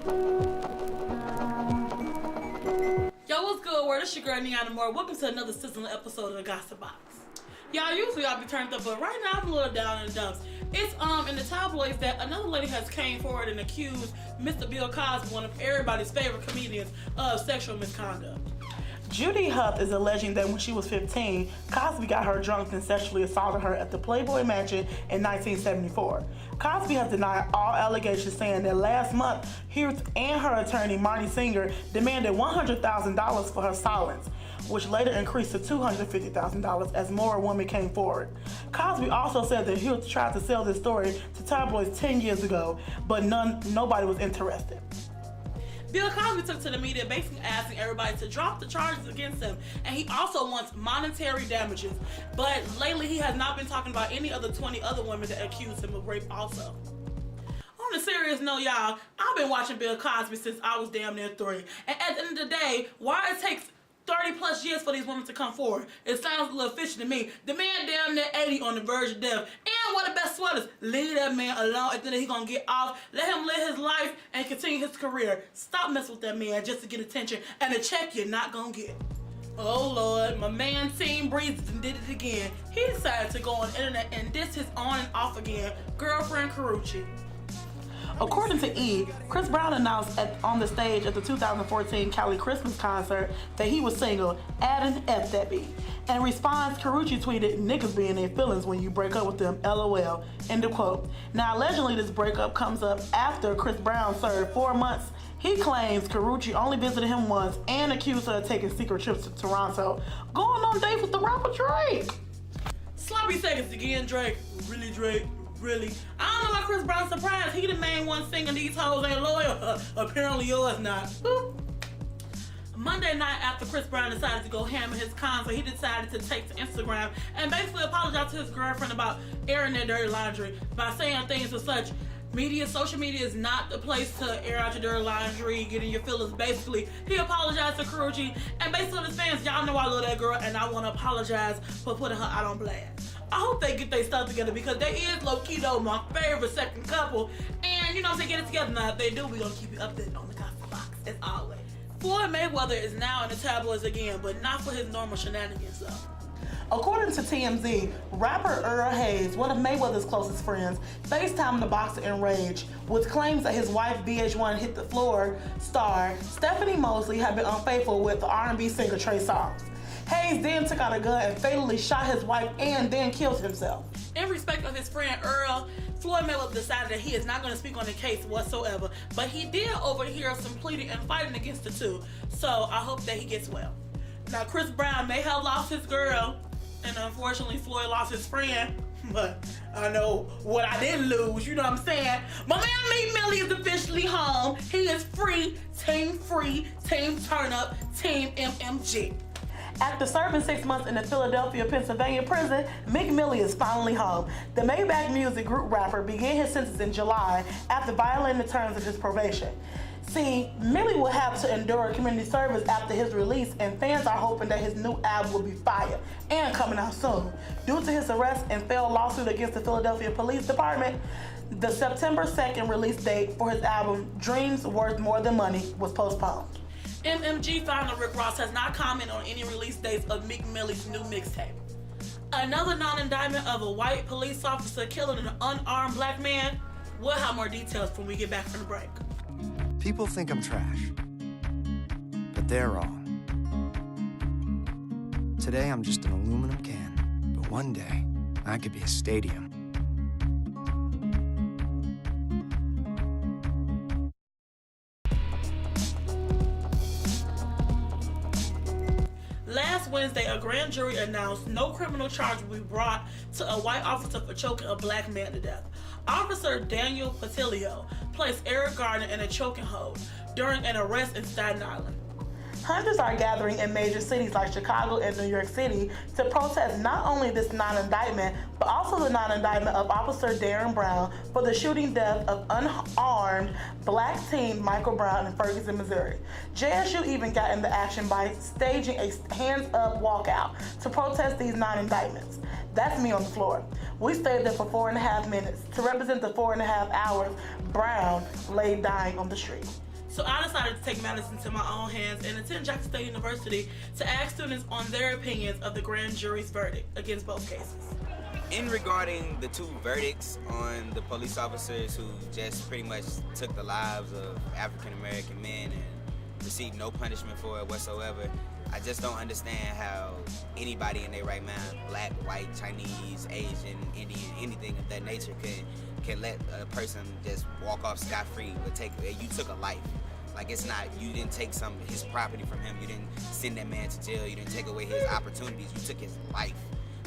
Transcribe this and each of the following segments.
Yo, what's good, world? It's your girl, Amor. Welcome to another sizzling episode of the Gossip Box. Y'all, usually I'll be turned up, but right now I'm a little down in the dumps. It's in the tabloids that another lady has came forward and accused Mr. Bill Cosby, one of everybody's favorite comedians, of sexual misconduct. Judy Huff is alleging that when she was 15, Cosby got her drunk and sexually assaulted her at the Playboy Mansion in 1974. Cosby has denied all allegations, saying that last month, he and her attorney, Marty Singer, demanded $100,000 for her silence, which later increased to $250,000 as more women came forward. Cosby also said that he tried to sell this story to tabloids 10 years ago, but nobody was interested. Bill Cosby took to the media basically asking everybody to drop the charges against him, and he also wants monetary damages. But lately he has not been talking about any other 20 other women that accused him of rape also. On a serious note, y'all, I've been watching Bill Cosby since I was damn near 3. And at the end of the day, why it takes 30 plus years for these women to come forward? It sounds a little fishy to me. The man damn near 80 on the verge of death. And one of the best sweaters, leave that man alone. At the end he gonna get off. Let him live his life and continue his career. Stop messing with that man just to get attention and a check you're not gonna get. Oh Lord, my man Team Breeze did it again. He decided to go on the internet and diss his on and off again girlfriend Karrueche. According to E, Chris Brown announced on the stage at the 2014 Cali Christmas concert that he was single, adding F that beat. In response, Karrueche tweeted, "Niggas be in their feelings when you break up with them, LOL," end of quote. Now, allegedly, this breakup comes up after Chris Brown served 4 months. He claims Karrueche only visited him once and accused her of taking secret trips to Toronto, going on dates with the rapper Drake. Sloppy seconds again, Drake. Really, Drake? Really? I don't know why Chris Brown's surprised. He the main one singing these hoes ain't loyal. Apparently yours not. Boop. Monday night after Chris Brown decided to go ham in his concert, he decided to take to Instagram and basically apologize to his girlfriend about airing their dirty laundry by saying things as such. Social media is not the place to air out your dirty laundry, getting your feelings. Basically, he apologized to Karrueche, and basically his fans, y'all know I love that girl, and I want to apologize for putting her out on blast. I hope they get their stuff together because they is low-key though my favorite second couple, and you know, if they get it together now, if they do, we gonna keep you updated on the Gossip Box as always. Floyd Mayweather is now in the tabloids again, but not for his normal shenanigans though. According to TMZ, rapper Earl Hayes, one of Mayweather's closest friends, FaceTimed the boxer in rage with claims that his wife VH1 Hit the Floor star Stephanie Mosley had been unfaithful with the R&B singer Trey Songz. Hayes then took out a gun and fatally shot his wife and then killed himself. In respect of his friend Earl, Floyd Mayweather decided that he is not going to speak on the case whatsoever, but he did overhear some pleading and fighting against the two, so I hope that he gets well. Now, Chris Brown may have lost his girl, and unfortunately Floyd lost his friend, but I know what I didn't lose, you know what I'm saying? My man Meek Millie is officially home. He is free, team turn up, team MMG. After serving 6 months in the Philadelphia, Pennsylvania prison, Meek Millie is finally home. The Maybach Music group rapper began his sentence in July after violating the terms of his probation. See, Millie will have to endure community service after his release, and fans are hoping that his new album will be fire and coming out soon. Due to his arrest and failed lawsuit against the Philadelphia Police Department, the September 2nd release date for his album, Dreams Worth More Than Money, was postponed. MMG founder Rick Ross has not commented on any release dates of Meek Millie's new mixtape. Another non-indictment of a white police officer killing an unarmed black man. We'll have more details when we get back from the break. People think I'm trash, but they're wrong. Today I'm just an aluminum can, but one day I could be a stadium. Last Wednesday, a grand jury announced no criminal charge will be brought to a white officer for choking a black man to death. Officer Daniel Patilio placed Eric Gardner in a choking hold during an arrest in Staten Island. Hundreds are gathering in major cities like Chicago and New York City to protest not only this non-indictment, but also the non-indictment of Officer Darren Brown for the shooting death of unarmed black teen Michael Brown in Ferguson, Missouri. JSU even got into action by staging a hands-up walkout to protest these non-indictments. That's me on the floor. We stayed there for 4.5 minutes to represent the 4.5 hours Brown lay dying on the street. So I decided to take matters into my own hands and attend Jackson State University to ask students on their opinions of the grand jury's verdict against both cases. In regarding the two verdicts on the police officers who just pretty much took the lives of African American men and received no punishment for it whatsoever, I just don't understand how anybody in their right mind, black, white, Chinese, Asian, Indian, anything of that nature, can let a person just walk off scot-free. You took a life. Like, it's not, you didn't take his property from him, you didn't send that man to jail, you didn't take away his opportunities, you took his life.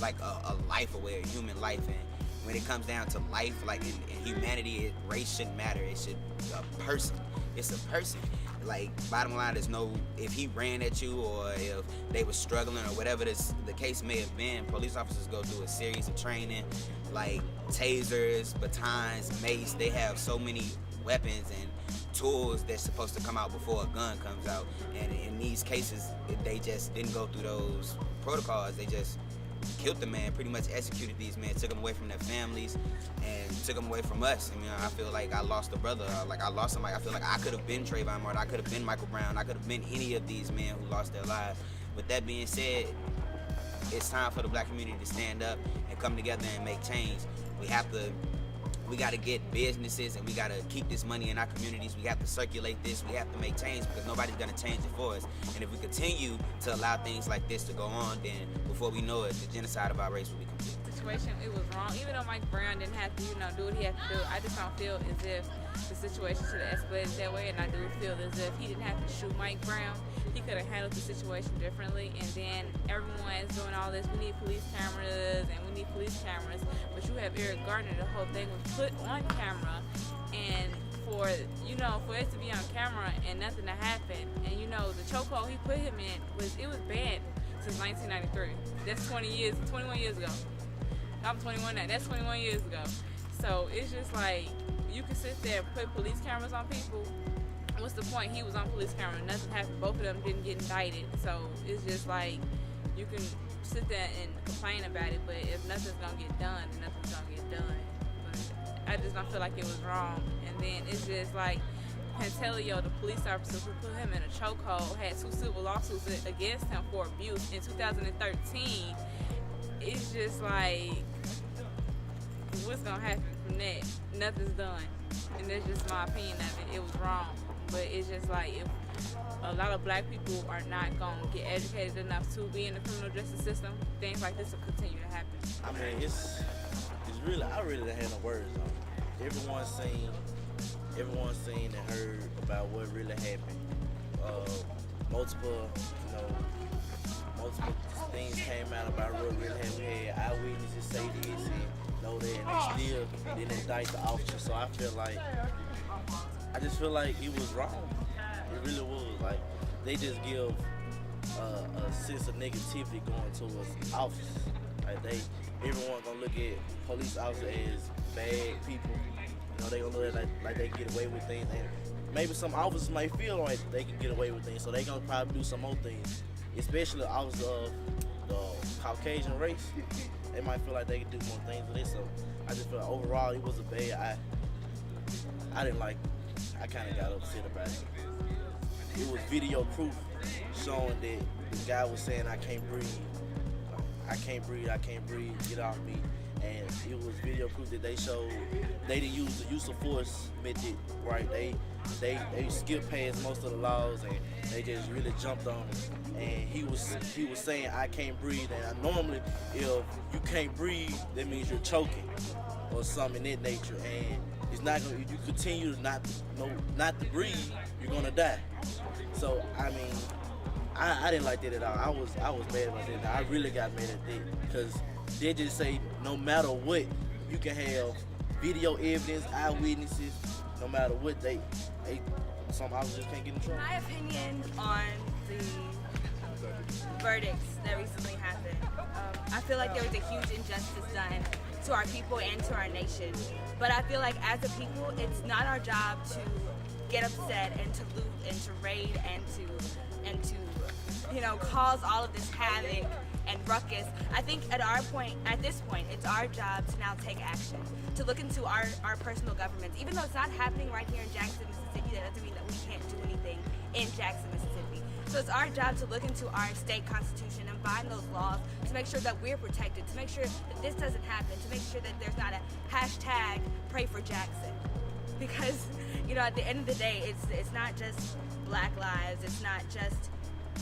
Like a life away, a human life. And when it comes down to life, like in humanity, race shouldn't matter. It should a person. It's a person. Like, bottom line, there's no, if he ran at you or if they were struggling or whatever the case may have been, police officers go through a series of training, like tasers, batons, mace. They have so many weapons and tools that's supposed to come out before a gun comes out. And in these cases, they just didn't go through those protocols. They just killed the man, pretty much executed these men, took them away from their families, and took them away from us. I mean, I feel like I lost a brother, like I lost somebody. I feel like I could have been Trayvon Martin, I could have been Michael Brown, I could have been any of these men who lost their lives. With that being said, it's time for the black community to stand up and come together and make change. We got to get businesses and we got to keep this money in our communities. We have to circulate this. We have to make change because nobody's going to change it for us. And if we continue to allow things like this to go on, then before we know it, the genocide of our race will be complete. Situation, it was wrong. Even though Mike Brown didn't have to, do what he had to do, I just don't feel as if the situation should have escalated that way. And I do feel as if he didn't have to shoot Mike Brown. He could have handled the situation differently. And then everyone's doing all this. We need police cameras and we need police cameras. But you have Eric Gardner, the whole thing was put on camera. And for it to be on camera and nothing to happen. And the chokehold he put him in was banned since 1993. That's 21 years ago. I'm 21 now. That's 21 years ago. So it's just like, you can sit there and put police cameras on people. What's the point? He was on police camera. Nothing happened. Both of them didn't get indicted. So it's just like, you can sit there and complain about it, but if nothing's going to get done, then nothing's going to get done. But I just don't feel like it was wrong. And then it's just like, Pantelio, the police officer who put him in a chokehold, had 2 civil lawsuits against him for abuse in 2013. It's just like, what's gonna happen from that? Nothing's done. And that's just my opinion of it. It was wrong. But it's just like, if a lot of black people are not gonna get educated enough to be in the criminal justice system, things like this will continue to happen. I mean, it's really, I really don't have no words on it. Everyone's seen and heard about what really happened. Multiple things came out about what really happened. We had eyewitnesses say this and know that, and they still didn't indict the officer. So I just feel like it was wrong. It really was. Like, they just give a sense of negativity going towards officers. Like, everyone gonna look at police officers as bad people. They gonna look at like they can get away with things. And maybe some officers might feel like they can get away with things, so they gonna probably do some more things. Especially officers of the Caucasian race, they might feel like they can do more things than this. So I just feel like overall it was a bad. I didn't like. I kind of got upset about it. It was video proof showing that the guy was saying, "I can't breathe. I can't breathe. I can't breathe. Get off me." And it was video proof that they showed they didn't use the use of force method, right? They skipped past most of the laws and they just really jumped on him. And he was saying, "I can't breathe." And normally, if you can't breathe, that means you're choking or something in that nature. And it's not gonna. If you continue to not to breathe, you're gonna die. So I mean, I didn't like that at all. I was mad about that. I really got mad at that because they just say no matter what, you can have video evidence, eyewitnesses, no matter what some officers can't get in trouble. My opinion on the verdicts that recently happened, I feel like there was a huge injustice done to our people and to our nation. But I feel like as a people, it's not our job to get upset and to loot and to raid and to cause all of this havoc and ruckus. I think at this point, it's our job to now take action, to look into our personal governments. Even though it's not happening right here in Jackson, Mississippi, that doesn't mean that we can't do in Jackson, Mississippi. So it's our job to look into our state constitution and find those laws to make sure that we're protected, to make sure that this doesn't happen, to make sure that there's not a hashtag pray for Jackson. Because, you know, at the end of the day, it's not just black lives, it's not just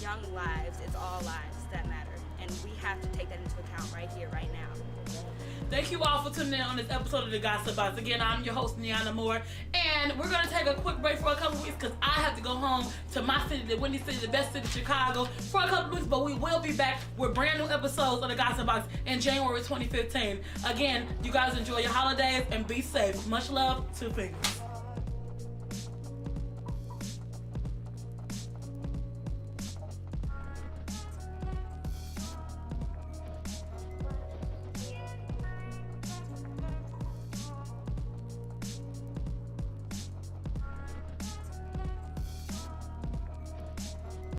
young lives, it's all lives that matter. And we have to take that into account right here, right now. Thank you all for tuning in on this episode of the Gossip Box. Again, I'm your host, Amor, and we're gonna take a quick break for a couple weeks because I have to go home to my city, the Windy City, the best city, Chicago, for a couple weeks. But we will be back with brand new episodes of the Gossip Box in January 2015. Again, you guys enjoy your holidays and be safe. Much love, 2 fingers.